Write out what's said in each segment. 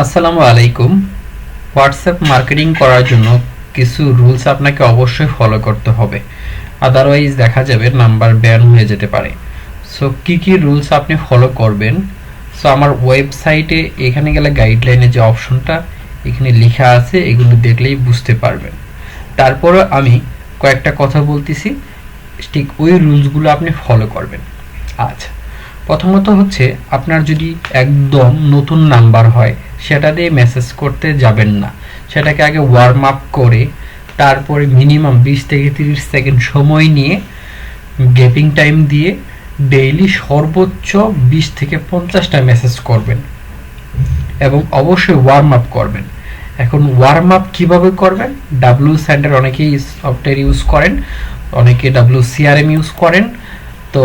আসসালামু আলাইকুম। WhatsApp marketing করার জন্য কিছু রুলস আপনাকে অবশ্যই ফলো করতে হবে, আদারওয়াইজ দেখা যাবে নাম্বার ব্যান হয়ে যেতে পারে। সো কি রুলস আপনি ফলো করবেন, সো আমার ওয়েবসাইটে এখানে গেলে গাইডলাইনে যে অপশনটা এখানে লেখা আছে এগুলো দেখলেই বুঝতে পারবেন। তারপরে আমি কয়েকটা কথা বলতেছি, ঠিক ওই রুলসগুলো আপনি ফলো করবেন। আচ্ছা, প্রথমত হচ্ছে আপনার যদি একদম নতুন নাম্বার হয় সেটা দিয়ে মেসেজ করতে যাবেন না, সেটাকে আগে ওয়ার্ম আপ করে তারপরে মিনিমাম 20 থেকে 30 সেকেন্ড সময় নিয়ে গ্যাপিং টাইম দিয়ে ডেইলি সর্বোচ্চ 20 থেকে 50টা মেসেজ করবেন এবং অবশ্যই ওয়ার্ম আপ করবেন। এখন ওয়ার্ম আপ কীভাবে করবেন? ডাব্লিউ সেন্টার অনেকেই সফটওয়্যার ইউজ করেন, অনেকে WCRM ইউজ করেন। তো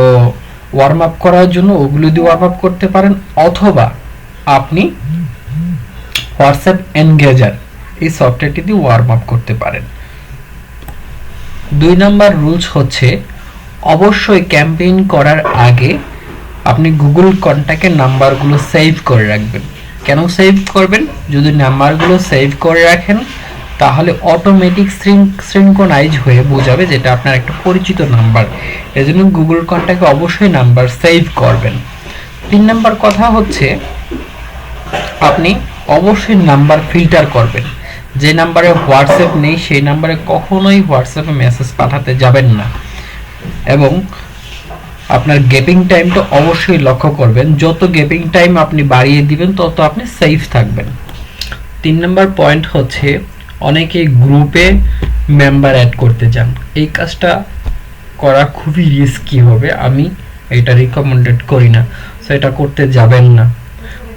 ওয়ার্ম আপ করার জন্য ওগুলো দিয়ে ওয়ার্ম আপ করতে পারেন, অথবা আপনি হোয়াটসঅ্যাপ এনগেজার এই সফটওয়্যারটি দিয়ে ওয়ার্ম আপ করতে পারেন। 2 নাম্বার রুলস হচ্ছে অবশ্যই ক্যাম্পেইন করার আগে আপনি গুগল কন্ট্যাক্টের নাম্বারগুলো সেভ করে রাখবেন। কেন সেভ করবেন? যদি নাম্বারগুলো সেভ করে রাখেন তাহলে অটোমেটিক সিনক্রোনাইজ হয়ে বোঝাবে যেটা আপনার একটা পরিচিত নাম্বার। এজন্য গুগল কন্ট্যাক্টে অবশ্যই নাম্বার সেভ করবেন। 3 নাম্বার কথা হচ্ছে আপনি অবশ্যই নাম্বার ফিল্টার করবেন। যে নাম্বারে হোয়াটসঅ্যাপ নেই সেই নাম্বারে কখনোই হোয়াটসঅ্যাপে মেসেজ পাঠাতে যাবেন না। এবং আপনার গ্যাপিং টাইমটা অবশ্যই লক্ষ্য করবেন, যত গ্যাপিং টাইম আপনি বাড়িয়ে দিবেন তত আপনি সেফ থাকবেন। 3 নাম্বার পয়েন্ট হচ্ছে অনেকে গ্রুপে মেম্বার অ্যাড করতে চান, এই কাজটা করা খুবই রিস্কি হবে, আমি এটা রিকমেন্ডেড করি না, সো এটা করতে যাবেন না।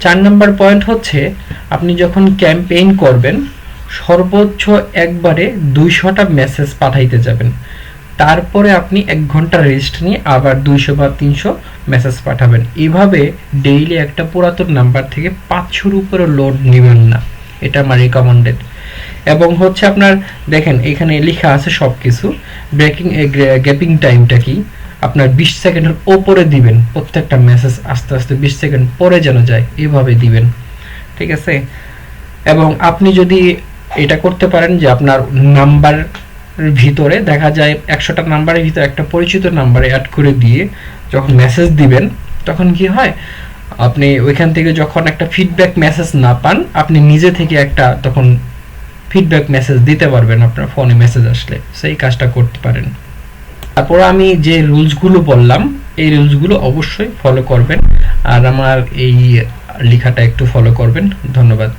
4 নাম্বার পয়েন্ট হচ্ছে আপনি যখন ক্যাম্পেইন করবেন সর্বোচ্চ একবারে 200টা মেসেজ পাঠাইতে যাবেন, তারপরে আপনি 1 ঘন্টা রেস্ট নিয়ে আবার 200 বা 300 মেসেজ পাঠাবেন। এভাবে ডেইলি একটা পুরাতন নাম্বার থেকে 500-র উপরে লোড নেবেন না, এটা আমার রিকমেন্ডেড। এবং হচ্ছে আপনার দেখেন এখানে লেখা আছে সব কিছু, গ্যাপিং টাইমটা কি আপনার 20 সেকেন্ডের ওপরে দিবেন, প্রত্যেকটা মেসেজ আস্তে আস্তে 20 সেকেন্ড পরে যেন যায় এভাবে দিবেন, ঠিক আছে? এবং আপনি যদি এটা করতে পারেন যে আপনার নাম্বার ভিতরে দেখা যায় 100টা নাম্বারের ভিতরে একটা পরিচিত নাম্বারে অ্যাড করে দিয়ে যখন মেসেজ দিবেন তখন কি হয়, আপনি ওইখান থেকে যখন একটা ফিডব্যাক মেসেজ না পান আপনি নিজে থেকে একটা তখন ফিডব্যাক মেসেজ দিতে পারবেন আপনার ফোনে মেসেজ আসলে, সেই কাজটা করতে পারেন। তারপর আমি যে রুলসগুলো বললাম এই রুলসগুলো অবশ্যই ফলো করবেন, আর আমার এই লেখাটা একটু ফলো করবেন। ধন্যবাদ।